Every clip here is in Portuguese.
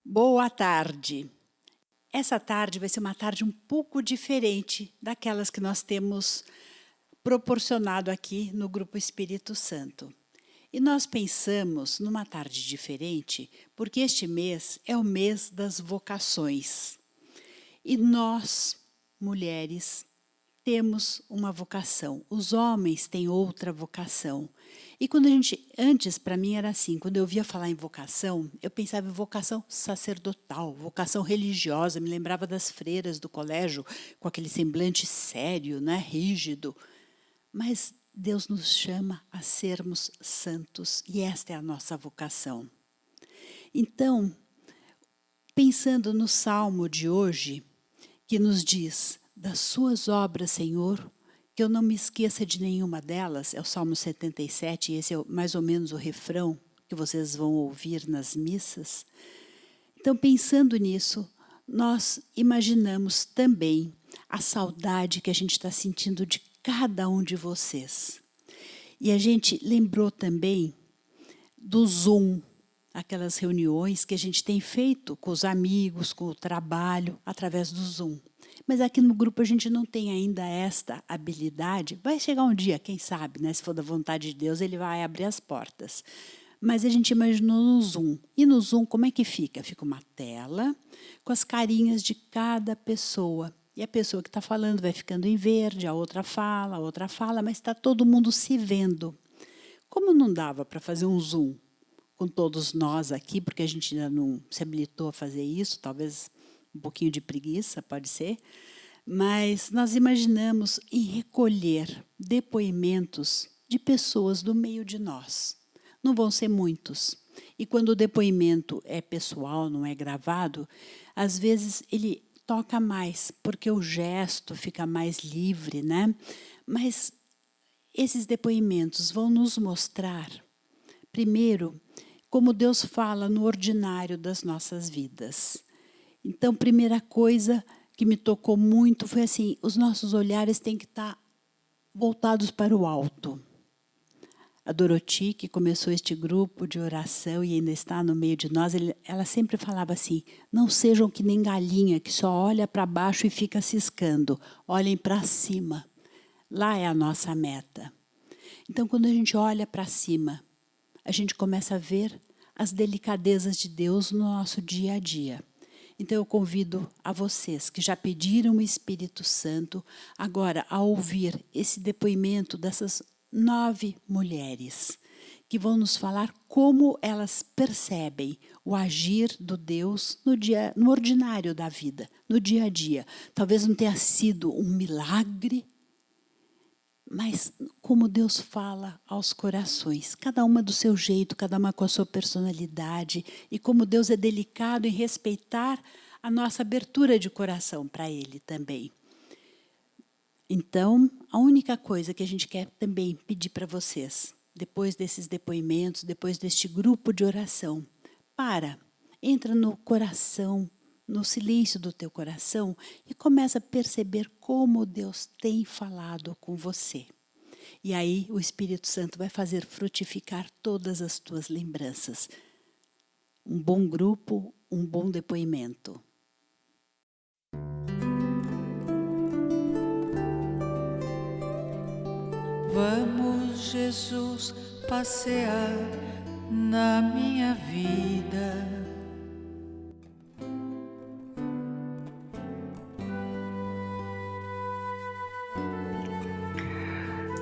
Boa tarde. Essa tarde vai ser uma tarde um pouco diferente daquelas que nós temos proporcionado aqui no Grupo Espírito Santo. E nós pensamos numa tarde diferente porque este mês é o mês das vocações. E nós, mulheres, temos uma vocação. Os homens têm outra vocação. E quando antes para mim era assim, quando eu ouvia falar em vocação, eu pensava em vocação sacerdotal, vocação religiosa, me lembrava das freiras do colégio, com aquele semblante sério, né, rígido. Mas Deus nos chama a sermos santos, e esta é a nossa vocação. Então, pensando no salmo de hoje, que nos diz: das suas obras, Senhor, que eu não me esqueça de nenhuma delas, é o Salmo 77, e esse é mais ou menos o refrão que vocês vão ouvir nas missas. Então, pensando nisso, nós imaginamos também a saudade que a gente está sentindo de cada um de vocês. E a gente lembrou também do Zoom, aquelas reuniões que a gente tem feito com os amigos, com o trabalho, através do Zoom. Mas aqui no grupo a gente não tem ainda esta habilidade. Vai chegar um dia, quem sabe, né? Se for da vontade de Deus, ele vai abrir as portas. Mas a gente imaginou no Zoom. E no Zoom, como é que fica? Fica uma tela com as carinhas de cada pessoa. E a pessoa que está falando vai ficando em verde, a outra fala, mas está todo mundo se vendo. Como não dava para fazer um Zoom com todos nós aqui, porque a gente ainda não se habilitou a fazer isso, talvez um pouquinho de preguiça, pode ser, mas nós imaginamos em recolher depoimentos de pessoas do meio de nós. Não vão ser muitos. E quando o depoimento é pessoal, não é gravado, às vezes ele toca mais, porque o gesto fica mais livre, né? Mas esses depoimentos vão nos mostrar, primeiro, como Deus fala no ordinário das nossas vidas. Então, primeira coisa que me tocou muito foi assim: os nossos olhares têm que estar voltados para o alto. A Doroti, que começou este grupo de oração e ainda está no meio de nós, ela sempre falava assim: não sejam que nem galinha que só olha para baixo e fica ciscando. Olhem para cima. Lá é a nossa meta. Então, quando a gente olha para cima, a gente começa a ver as delicadezas de Deus no nosso dia a dia. Então, eu convido a vocês que já pediram o Espírito Santo, agora a ouvir esse depoimento dessas 9 mulheres, que vão nos falar como elas percebem o agir do Deus no ordinário da vida, no dia a dia. Talvez não tenha sido um milagre, mas como Deus fala aos corações, cada uma do seu jeito, cada uma com a sua personalidade, e como Deus é delicado em respeitar a nossa abertura de coração para Ele também. Então, a única coisa que a gente quer também pedir para vocês, depois desses depoimentos, depois deste grupo de oração, entra no coração, no silêncio do teu coração e começa a perceber como Deus tem falado com você. E aí o Espírito Santo vai fazer frutificar todas as tuas lembranças. Um bom grupo, um bom depoimento. Vamos, Jesus, passear na minha vida.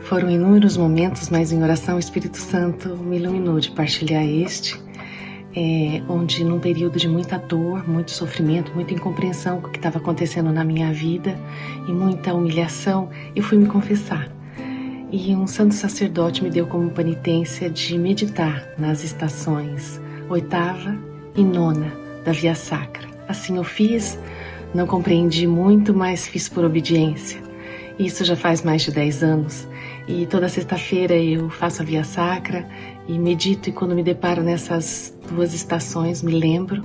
Foram inúmeros momentos, mas em oração o Espírito Santo me iluminou de partilhar onde num período de muita dor, muito sofrimento, muita incompreensão com o que estava acontecendo na minha vida e muita humilhação, eu fui me confessar. E um santo sacerdote me deu como penitência de meditar nas estações 8ª e 9ª da Via Sacra. Assim eu fiz, não compreendi muito, mas fiz por obediência. Isso já faz mais de 10 anos. E toda sexta-feira eu faço a Via Sacra e medito, e quando me deparo nessas 2 estações me lembro.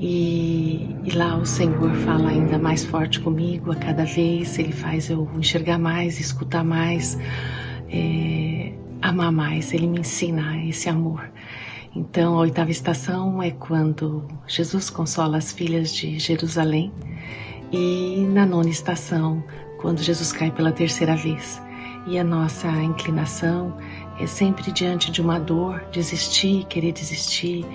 E lá o Senhor fala ainda mais forte comigo a cada vez. Ele faz eu enxergar mais, escutar mais, amar mais. Ele me ensina esse amor. Então, a 8ª estação é quando Jesus consola as filhas de Jerusalém, e na 9ª estação, quando Jesus cai pela 3ª vez. E a nossa inclinação é sempre diante de uma dor, desistir, querer desistir.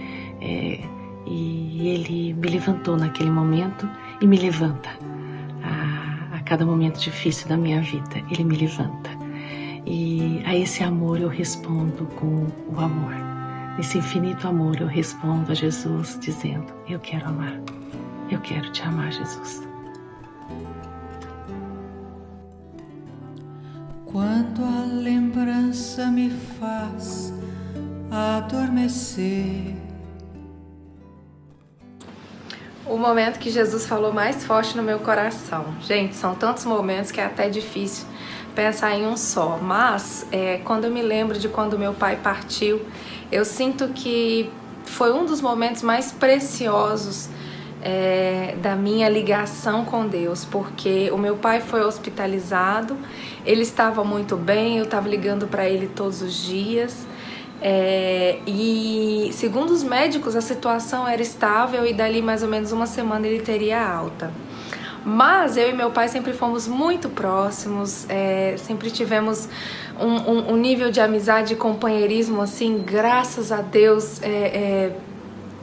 E Ele me levantou naquele momento e me levanta. A cada momento difícil da minha vida, Ele me levanta. E a esse amor eu respondo com o amor. Nesse infinito amor eu respondo a Jesus dizendo: eu quero amar. Eu quero te amar, Jesus. Quando a lembrança me faz adormecer. O momento que Jesus falou mais forte no meu coração. Gente, são tantos momentos que é até difícil pensar em um só. Mas, quando eu me lembro de quando meu pai partiu, eu sinto que foi um dos momentos mais preciosos da minha ligação com Deus, porque o meu pai foi hospitalizado, ele estava muito bem, eu estava ligando para ele todos os dias, e segundo os médicos a situação era estável e dali mais ou menos uma semana ele teria alta. Mas eu e meu pai sempre fomos muito próximos, sempre tivemos um nível de amizade e companheirismo, assim, graças a Deus,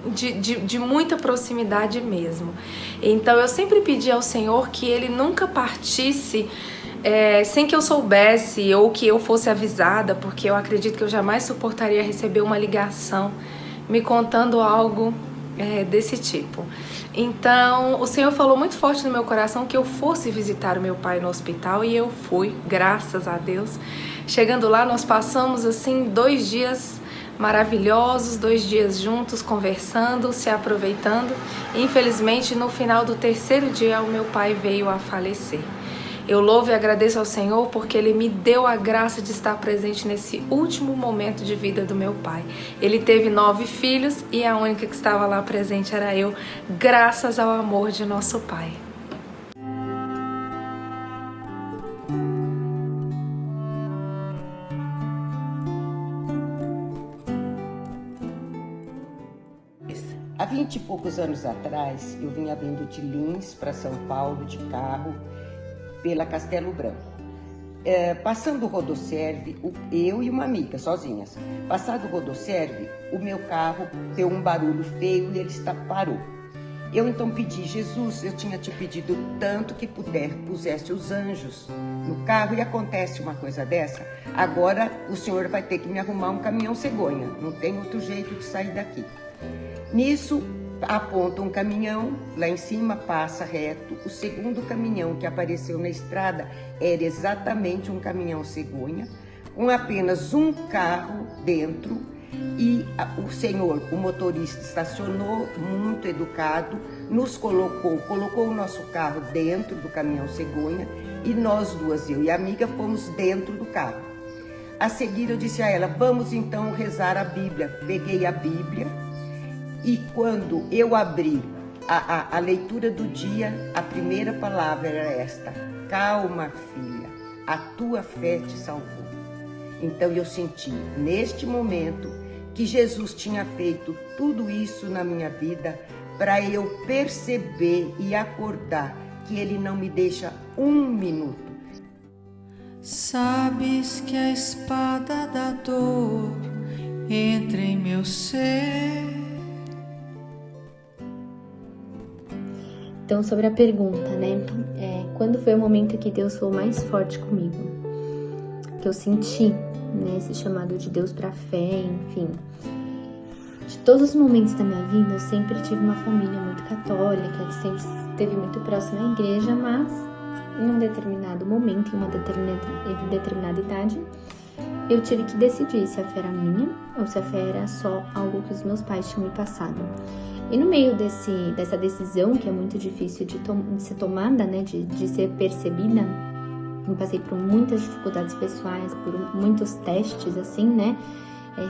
de muita proximidade mesmo. Então eu sempre pedi ao Senhor que Ele nunca partisse sem que eu soubesse ou que eu fosse avisada, porque eu acredito que eu jamais suportaria receber uma ligação me contando algo desse tipo. Então o Senhor falou muito forte no meu coração que eu fosse visitar o meu pai no hospital, e eu fui, graças a Deus. Chegando lá, nós passamos assim 2 dias maravilhosos, 2 dias juntos, conversando, se aproveitando. Infelizmente, no final do 3º dia, o meu pai veio a falecer. Eu louvo e agradeço ao Senhor porque Ele me deu a graça de estar presente nesse último momento de vida do meu pai. Ele teve 9 filhos e a única que estava lá presente era eu, graças ao amor de nosso pai. Há 20 e poucos anos atrás, eu vinha vindo de Lins para São Paulo de carro pela Castelo Branco. Passando o Rodoserve, eu e uma amiga, sozinhas. Passado o Rodoserve, o meu carro deu um barulho feio e ele parou. Eu então pedi: Jesus, eu tinha te pedido tanto que pusesse os anjos no carro, e acontece uma coisa dessa, agora o Senhor vai ter que me arrumar um caminhão cegonha, não tem outro jeito de sair daqui. Nisso, aponta um caminhão, lá em cima passa reto. O segundo caminhão que apareceu na estrada era exatamente um caminhão cegonha, com apenas um carro dentro, e o senhor, o motorista, estacionou muito educado, nos colocou o nosso carro dentro do caminhão cegonha, e nós duas, eu e a amiga, fomos dentro do carro. A seguir eu disse a ela: vamos então rezar a Bíblia. Peguei a Bíblia, e quando eu abri a leitura do dia, a primeira palavra era esta: calma, filha, a tua fé te salvou. Então eu senti, neste momento, que Jesus tinha feito tudo isso na minha vida para eu perceber e acordar que Ele não me deixa um minuto. Sabes que a espada da dor entra em meu ser. Então, sobre a pergunta, né? Quando foi o momento que Deus foi mais forte comigo? Que eu senti, né, esse chamado de Deus para fé, enfim. De todos os momentos da minha vida, eu sempre tive uma família muito católica, que sempre esteve muito próxima à igreja, mas em um determinado momento, em uma determinada idade, eu tive que decidir se a fé era minha ou se a fé era só algo que os meus pais tinham me passado. E no meio dessa decisão, que é muito difícil de ser tomada, né, de ser percebida, eu passei por muitas dificuldades pessoais, por muitos testes, assim, né,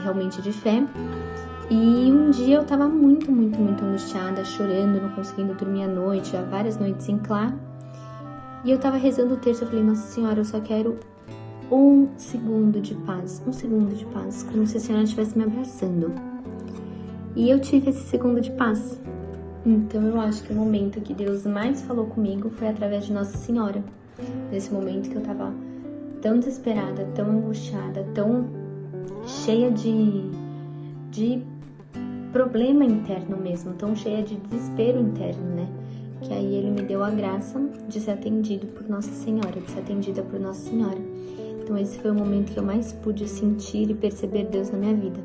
realmente de fé. E um dia eu tava muito, muito, muito angustiada, chorando, não conseguindo dormir à noite, já várias noites em claro. E eu tava rezando o terço, eu falei: Nossa Senhora, eu só quero um segundo de paz, como se a Senhora estivesse me abraçando. E eu tive esse segundo de paz. Então eu acho que o momento que Deus mais falou comigo foi através de Nossa Senhora. Nesse momento que eu tava tão desesperada, tão angustiada, tão cheia de problema interno mesmo, tão cheia de desespero interno, né? Que aí Ele me deu a graça de ser atendido por Nossa Senhora, de ser atendida por Nossa Senhora. Então esse foi o momento que eu mais pude sentir e perceber Deus na minha vida.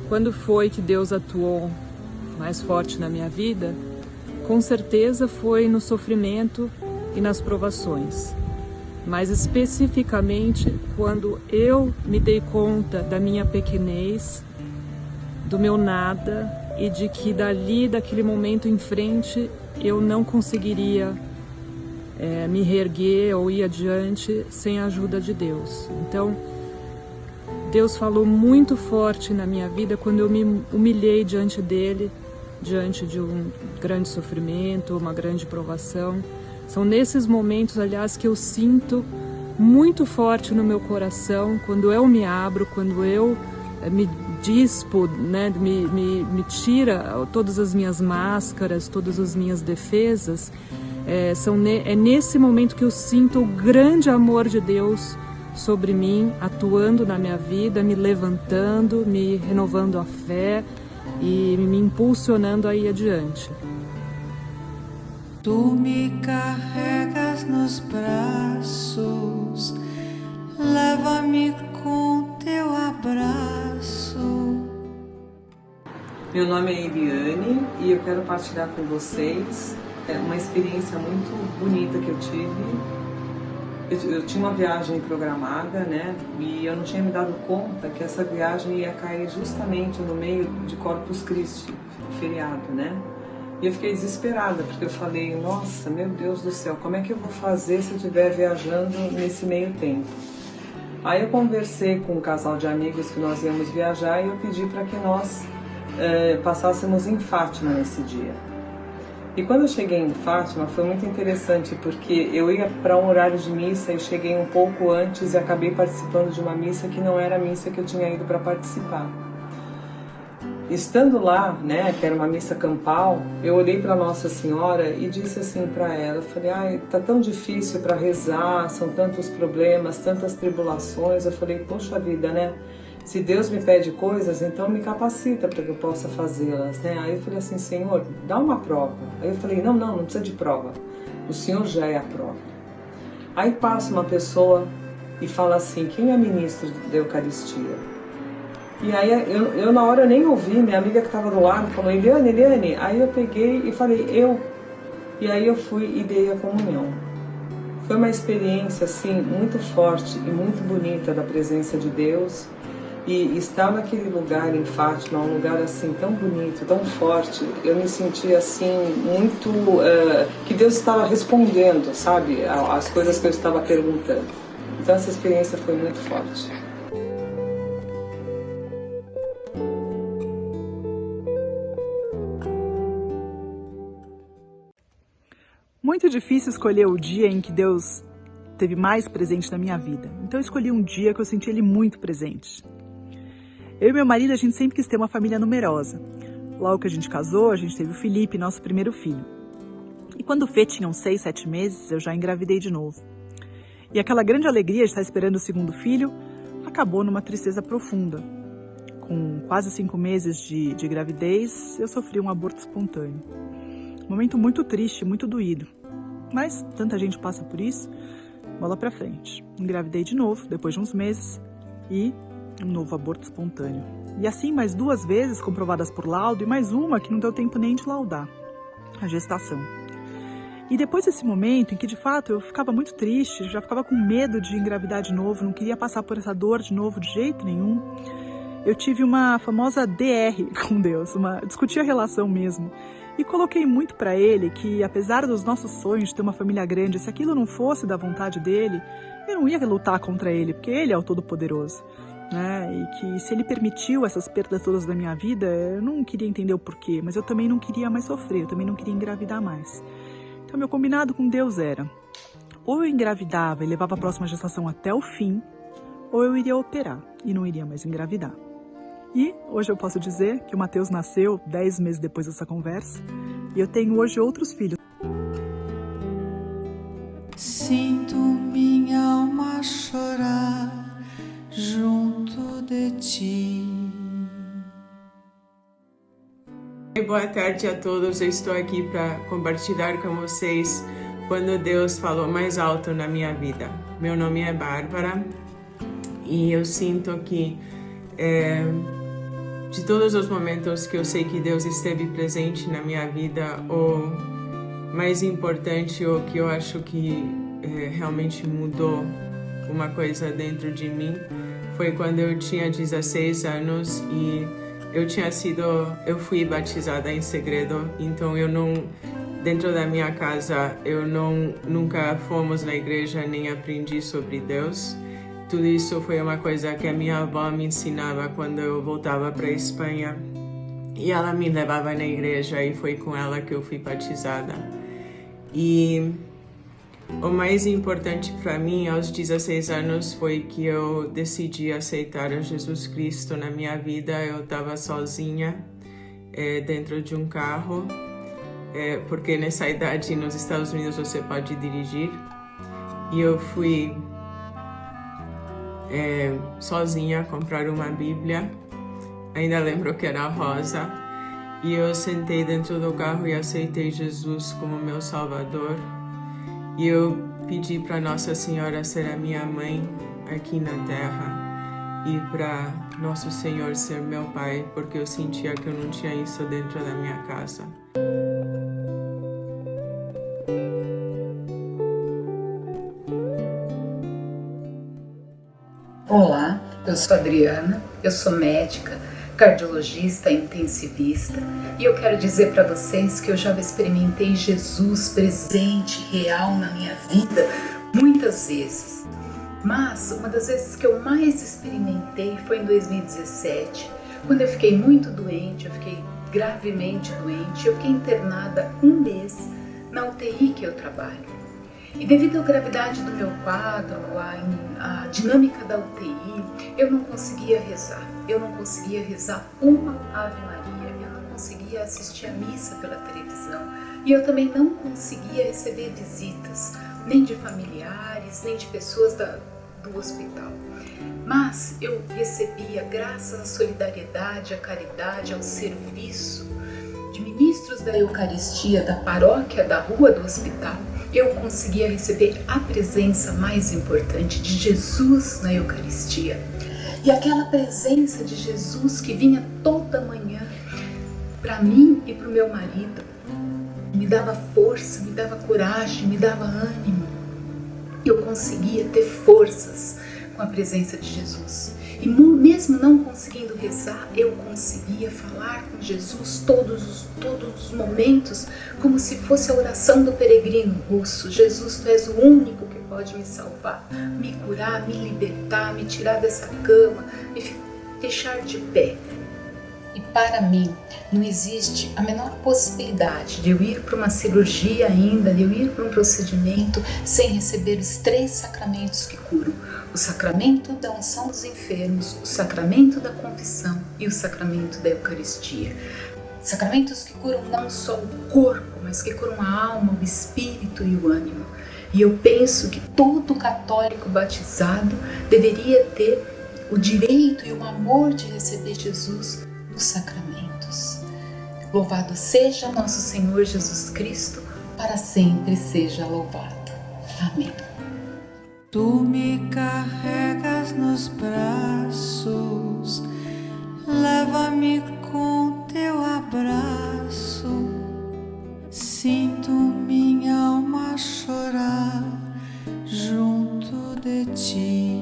Quando foi que Deus atuou mais forte na minha vida? Com certeza foi no sofrimento e nas provações. Mas especificamente quando eu me dei conta da minha pequenez, do meu nada e de que daquele momento em frente, eu não conseguiria me reerguer ou ir adiante sem a ajuda de Deus. Então, Deus falou muito forte na minha vida quando eu me humilhei diante dele, diante de um grande sofrimento, uma grande provação. São nesses momentos, aliás, que eu sinto muito forte no meu coração, quando eu me abro, quando eu me dispo, né, me tira todas as minhas máscaras, todas as minhas defesas. É nesse momento que eu sinto o grande amor de Deus sobre mim, atuando na minha vida, me levantando, me renovando a fé e me impulsionando a ir adiante. Tu me carregas nos braços, leva-me com teu abraço. Meu nome é Eliane e eu quero partilhar com vocês uma experiência muito bonita que eu tive. Eu tinha uma viagem programada, né? E eu não tinha me dado conta que essa viagem ia cair justamente no meio de Corpus Christi, feriado, né? E eu fiquei desesperada, porque eu falei, nossa, meu Deus do céu, como é que eu vou fazer se eu estiver viajando nesse meio tempo? Aí eu conversei com um casal de amigos que nós íamos viajar e eu pedi para que nós passássemos em Fátima nesse dia. E quando eu cheguei em Fátima foi muito interessante, porque eu ia para um horário de missa e cheguei um pouco antes e acabei participando de uma missa que não era a missa que eu tinha ido para participar. Estando lá, né, que era uma missa campal, eu olhei para Nossa Senhora e disse assim para ela, eu falei, ai, tá tão difícil para rezar, são tantos problemas, tantas tribulações. Eu falei, poxa vida, né? Se Deus me pede coisas, então me capacita para que eu possa fazê-las, né? Aí eu falei assim, Senhor, dá uma prova. Aí eu falei, não precisa de prova. O Senhor já é a prova. Aí passa uma pessoa e fala assim, quem é ministro da Eucaristia? E aí eu na hora nem ouvi, minha amiga que estava do lado falou, Eliane. Aí eu peguei e falei, eu. E aí eu fui e dei a comunhão. Foi uma experiência assim muito forte e muito bonita da presença de Deus. E estar naquele lugar em Fátima, um lugar assim tão bonito, tão forte, eu me senti assim muito que Deus estava respondendo, sabe, as coisas que eu estava perguntando. Então essa experiência foi muito forte. Muito difícil escolher o dia em que Deus esteve mais presente na minha vida. Então eu escolhi um dia que eu senti Ele muito presente. Eu e meu marido, a gente sempre quis ter uma família numerosa. Logo que a gente casou, a gente teve o Felipe, nosso primeiro filho. E quando o Fê tinha uns 6, 7 meses, eu já engravidei de novo. E aquela grande alegria de estar esperando o segundo filho acabou numa tristeza profunda. Com quase 5 meses de gravidez, eu sofri um aborto espontâneo. Um momento muito triste, muito doído. Mas tanta gente passa por isso, bola pra frente. Engravidei de novo, depois de uns meses, e um novo aborto espontâneo. E assim mais 2 vezes comprovadas por laudo e mais uma que não deu tempo nem de laudar, a gestação. E depois desse momento em que de fato eu ficava muito triste, já ficava com medo de engravidar de novo, não queria passar por essa dor de novo de jeito nenhum, eu tive uma famosa DR com Deus, discuti a relação mesmo. E coloquei muito para Ele que, apesar dos nossos sonhos de ter uma família grande, se aquilo não fosse da vontade dEle, eu não ia lutar contra Ele, porque Ele é o Todo-Poderoso. Né? E que se Ele permitiu essas perdas todas da minha vida, eu não queria entender o porquê, mas eu também não queria mais sofrer, eu também não queria engravidar mais. Então, meu combinado com Deus era: ou eu engravidava e levava a próxima gestação até o fim, ou eu iria operar e não iria mais engravidar. E hoje eu posso dizer que o Mateus nasceu 10 meses depois dessa conversa e eu tenho hoje outros filhos. Sinto minha alma chorar junto de ti. Boa tarde a todos, eu estou aqui para compartilhar com vocês quando Deus falou mais alto na minha vida. Meu nome é Bárbara e eu sinto que de todos os momentos que eu sei que Deus esteve presente na minha vida, o mais importante, o que eu acho que realmente mudou uma coisa dentro de mim, foi quando eu tinha 16 anos e eu fui batizada em segredo, então dentro da minha casa, nunca fomos na igreja nem aprendi sobre Deus. Tudo isso foi uma coisa que a minha avó me ensinava quando eu voltava para a Espanha. E ela me levava na igreja e foi com ela que eu fui batizada. E o mais importante para mim, aos 16 anos, foi que eu decidi aceitar a Jesus Cristo na minha vida. Eu estava sozinha dentro de um carro, porque nessa idade nos Estados Unidos você pode dirigir. E eu fui sozinha comprar uma Bíblia, ainda lembro que era rosa, e eu sentei dentro do carro e aceitei Jesus como meu Salvador, e eu pedi para Nossa Senhora ser a minha mãe aqui na Terra e para Nosso Senhor ser meu Pai, porque eu sentia que eu não tinha isso dentro da minha casa. Olá, eu sou Adriana, eu sou médica, cardiologista, intensivista e eu quero dizer para vocês que eu já experimentei Jesus presente, real na minha vida muitas vezes. Mas uma das vezes que eu mais experimentei foi em 2017, quando eu fiquei muito doente, eu fiquei gravemente doente, eu fiquei internada 1 mês na UTI que eu trabalho. E devido à gravidade do meu quadro, à dinâmica da UTI, eu não conseguia rezar. Eu não conseguia rezar uma Ave Maria, eu não conseguia assistir a missa pela televisão e eu também não conseguia receber visitas, nem de familiares, nem de pessoas do hospital. Mas eu recebia, graças à solidariedade, à caridade, ao serviço de ministros da Eucaristia da paróquia da rua do hospital, eu conseguia receber a presença mais importante de Jesus na Eucaristia. E aquela presença de Jesus que vinha toda manhã para mim e para o meu marido, me dava força, me dava coragem, me dava ânimo. Eu conseguia ter forças com a presença de Jesus. E mesmo não conseguindo rezar, eu conseguia falar com Jesus todos os momentos, como se fosse a oração do peregrino russo. Jesus, tu és o único que pode me salvar, me curar, me libertar, me tirar dessa cama, me deixar de pé. E para mim, não existe a menor possibilidade de eu ir para uma cirurgia ainda, de eu ir para um procedimento sem receber os 3 sacramentos que curam. O sacramento da unção dos enfermos, o sacramento da confissão e o sacramento da Eucaristia. Sacramentos que curam não só o corpo, mas que curam a alma, o espírito e o ânimo. E eu penso que todo católico batizado deveria ter o direito e o amor de receber Jesus nos sacramentos. Louvado seja nosso Senhor Jesus Cristo, para sempre seja louvado. Amém. Tu me carregas nos braços, leva-me com teu abraço. Sinto minha alma chorar junto de ti.